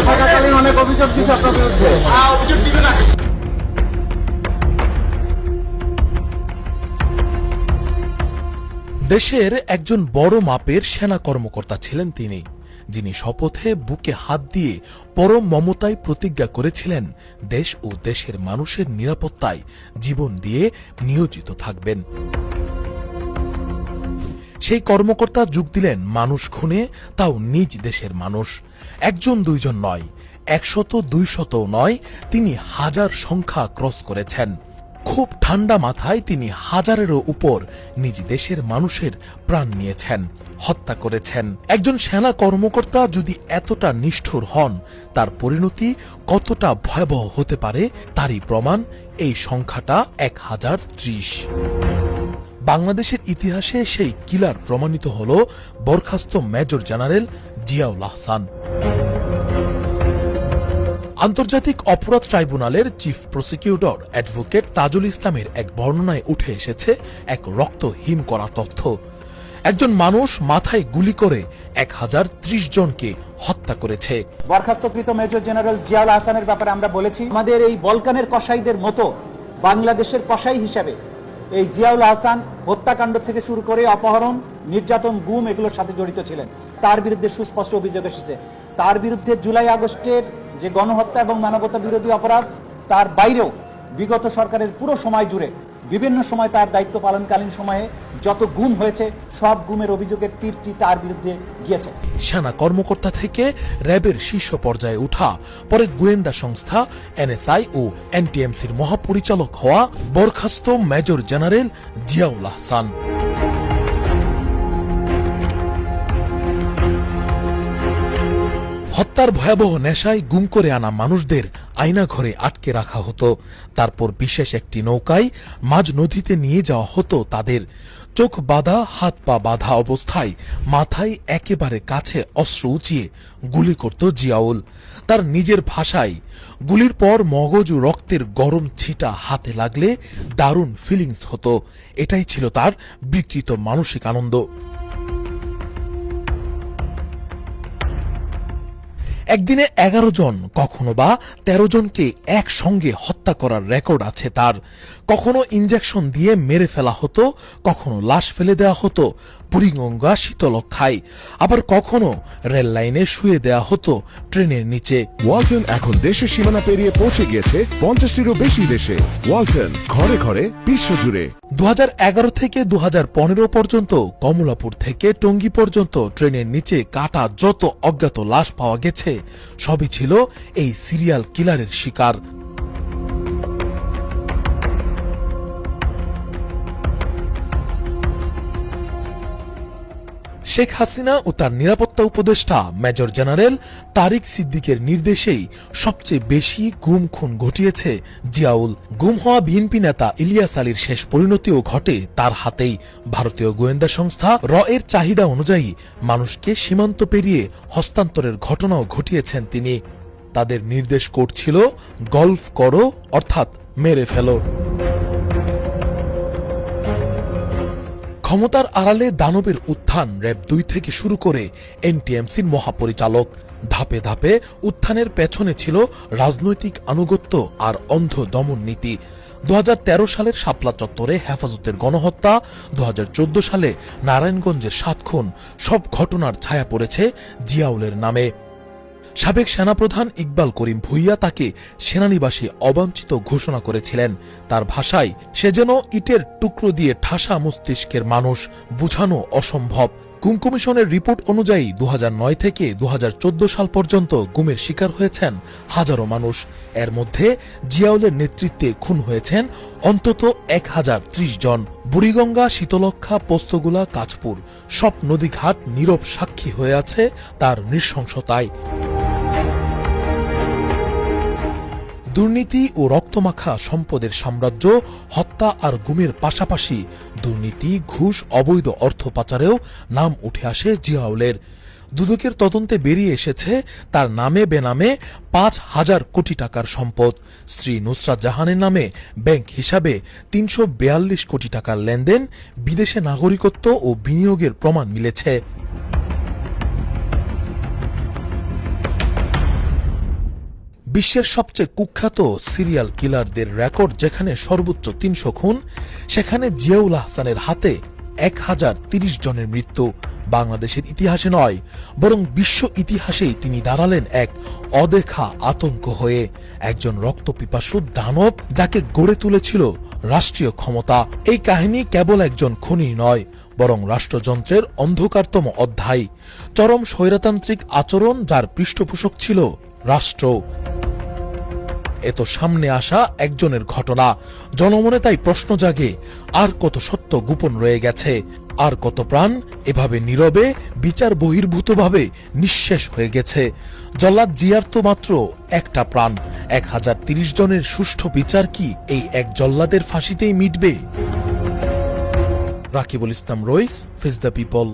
থাকাকালীন অনেক অভিযোগ দিচ্ছে আপনার বিরুদ্ধে। অভিযোগ দিবে না। দেশের একজন বড় মাপের সেনা কর্মকর্তা ছিলেন তিনি, যিনি শপথে বুকে হাত দিয়ে পরম মমতায় প্রতিজ্ঞা করেছিলেন দেশ ও দেশের মানুষের নিরাপত্তায় জীবন দিয়ে নিয়োজিত থাকবেন। সেই কর্মকর্তা যোগ দিলেন মানুষ খুনে, তাও নিজ দেশের মানুষ। একজন দুইজন নয়, 100-200 নয়, তিনি হাজার সংখ্যা ক্রস করেছেন। খুব ঠান্ডা মাথায় তিনি হাজারেরও উপর নিজ দেশের মানুষের প্রাণ নিয়েছেন, হত্যা করেছেন। একজন সেনা কর্মকর্তা যদি এতটা নিষ্ঠুর হন, তার পরিণতি কতটা ভয়াবহ হতে পারে তারই প্রমাণ এই সংখ্যাটা 1030। বাংলাদেশের ইতিহাসে সেই কিলার প্রমাণিত হল বরখাস্ত মেজর জেনারেল জিয়াউল আহসান। আন্তর্জাতিক অপরাধ ট্রাইব্যুনালের চিফ প্রসিকিউটর অ্যাডভোকেট তাজুল ইসলামের এক বর্ণনায় উঠে এসেছে এক রক্তহীন করা তথ্য। একজন মানুষ মাথায় গুলি করে 1030 জনকে হত্যা করেছে। বরখাস্তকৃত মেজর জেনারেল জিয়াউল আহসানের ব্যাপারে আমরা বলেছি, আমাদের এই বলকানের কসাইদের মতো বাংলাদেশের কসাই হিসাবে এই জিয়াউল আহসান হত্যাকাণ্ড থেকে শুরু করে অপহরণ, নির্যাতন, গুম এগুলোর সাথে জড়িত ছিলেন। তার বিরুদ্ধে সুস্পষ্ট অভিযোগ এসেছে। তার বিরুদ্ধে জুলাই আগস্টের যে গণহত্যা এবং মানবতা বিরোধী অপরাধ, তার বাইরেও বিগত সরকারের পুরো সময় জুড়ে বিভিন্ন সময় তার দায়িত্ব পালনকালীন সময়ে যত গুম হয়েছে সব গুমের অভিযোগের তীরটি তার বিরুদ্ধে গিয়েছে। সেনা কর্মকর্তা থেকে র্যাবের শীর্ষ পর্যায়ে উঠা, পরে গোয়েন্দা সংস্থা এনএসআই ও এনটিএমসির মহাপরিচালক হওয়া বরখাস্ত মেজর জেনারেল জিয়াউল আহসান। হত্যার ভয়াবহ নেশায় গুম করে আনা মানুষদের আয়না ঘরে আটকে রাখা হতো। তারপর বিশেষ একটি নৌকায় মাঝ নদীতে নিয়ে যাওয়া হতো তাদের। চোখ বাঁধা, হাত পা বাঁধা অবস্থায় মাথায় একেবারে কাছে অস্ত্র উঁচিয়ে গুলি করত জিয়াউল। তার নিজের ভাষায়, গুলির পর মগজ ও রক্তের গরম ছিটা হাতে লাগলে দারুণ ফিলিংস হতো। এটাই ছিল তার বিকৃত মানসিক আনন্দ। একদিনে 11 জন, কখনো বা 13 জনকে একসঙ্গে হত্যা করার রেকর্ড আছে তার। কখনো ইনজেকশন দিয়ে মেরে ফেলা হতো, কখনো লাশ ফেলে দেওয়া হতো বুড়িগঙ্গা শীতলক্ষায়, আবার কখনো রেল লাইনে শুয়ে দেওয়া হতো ট্রেনের নিচে। ওয়ালটন এখন দেশের সীমানা পেরিয়ে পৌঁছে গিয়েছে 50টিরও বেশি দেশে। ওয়ালটন, ঘরে ঘরে, বিশ্বজুড়ে। 2011 থেকে 2015 পর্যন্ত কমলাপুর থেকে টঙ্গী পর্যন্ত ট্রেনের নিচে কাটা যত অজ্ঞাত লাশ পাওয়া গেছে, সবই ছিল এই সিরিয়াল কিলারের শিকার। শেখ হাসিনা ও তার নিরাপত্তা উপদেষ্টা মেজর জেনারেল তারিক সিদ্দিকের নির্দেশেই সবচেয়ে বেশি গুম খুন ঘটিয়েছে জিয়াউল। গুম হওয়া বিএনপি নেতা ইলিয়াস আলীর শেষ পরিণতিও ঘটে তার হাতেই। ভারতীয় গোয়েন্দা সংস্থা র এর চাহিদা অনুযায়ী মানুষকে সীমান্ত পেরিয়ে হস্তান্তরের ঘটনাও ঘটিয়েছেন তিনি। তাদের নির্দেশ করছিল গলফ করো, অর্থাৎ মেরে ফেলো। ক্ষমতার আড়ালে দানবের উত্থান র্যাব 2 থেকে শুরু করে এনটিএমসির মহাপরিচালক। ধাপে ধাপে উত্থানের পেছনে ছিল রাজনৈতিক আনুগত্য আর অন্ধ দমন নীতি। 2013 সালের শাপলা চত্বরে হেফাজতের গণহত্যা, 2014 সালে নারায়ণগঞ্জের 7 খুন, সব ঘটনার ছায়া পড়েছে জিয়াউলের নামে। সাবেক সেনাপ্রধান ইকবাল করিম ভুইয়া তাকে সেনানিবাসে অবাঞ্ছিত ঘোষণা করেছিলেন। তার ভাষায়, সে যেন ইটের টুকরো দিয়ে ঠাসা মস্তিষ্কের মানুষ, বুঝানো অসম্ভব। গুম কমিশনের রিপোর্ট অনুযায়ী 2009 থেকে 2014 সাল পর্যন্ত গুমের শিকার হয়েছেন হাজারো মানুষ। এর মধ্যে জিয়াউলের নেতৃত্বে খুন হয়েছেন অন্তত 1030 জন। বুড়িগঙ্গা, শীতলক্ষা, পোস্তগুলা, কাঁচপুর সব নদীঘাট নীরব সাক্ষী হয়ে আছে তার নৃশংসতায়। দুর্নীতি ও রক্তমাখা সম্পদের সাম্রাজ্য, হত্যা আর গুমের পাশাপাশি দুর্নীতি, ঘুষ, অবৈধ অর্থ পাচারেও নাম উঠে আসে জিয়াউলের। দুদকের তদন্তে বেরিয়ে এসেছে তার নামে বেনামে 5,000 কোটি টাকার সম্পদ। স্ত্রী নুসরাত জাহানের নামে ব্যাংক হিসাবে 342 কোটি টাকার লেনদেন, বিদেশে নাগরিকত্ব ও বিনিয়োগের প্রমাণ মিলেছে। বিশ্বের সবচেয়ে কুখ্যাত সিরিয়াল কিলারদের রেকর্ড যেখানে সর্বোচ্চ ৩০০ খুন, সেখানে জিয়াউল আহসানের হাতে ১,০৩০ জনের মৃত্যু। বাংলাদেশের ইতিহাসে নয়, বরং বিশ্ব ইতিহাসেই তিনি দাঁড়ালেন এক অদেখা আতঙ্ক হয়ে, একজন রক্তপিপাসু দানব যাকে গড়ে তুলেছিল রাষ্ট্রীয় ক্ষমতা। এই কাহিনী কেবল একজন খুনি নয়, বরং রাষ্ট্রযন্ত্রের অন্ধকারতম অধ্যায়, চরম স্বৈরতান্ত্রিক আচরণ যার পৃষ্ঠপোষক ছিল রাষ্ট্র। এত সামনে আসা একজনের ঘটনা, জনমনে তাই প্রশ্ন জাগে, আর কত সত্য গোপন রয়ে গেছে, আর কত প্রাণ এভাবে নীরবে বিচার বহির্ভূতভাবে নিঃশেষ হয়ে গেছে। জল্লাদ জিয়ার তো মাত্র একটা প্রাণ, ১,০৩০ জনের সুষ্ঠু বিচার কি এই এক জল্লাদের ফাঁসিতেই মিটবে? রাকিবুল ইসলাম রইস, ফেস দ্য পিপল।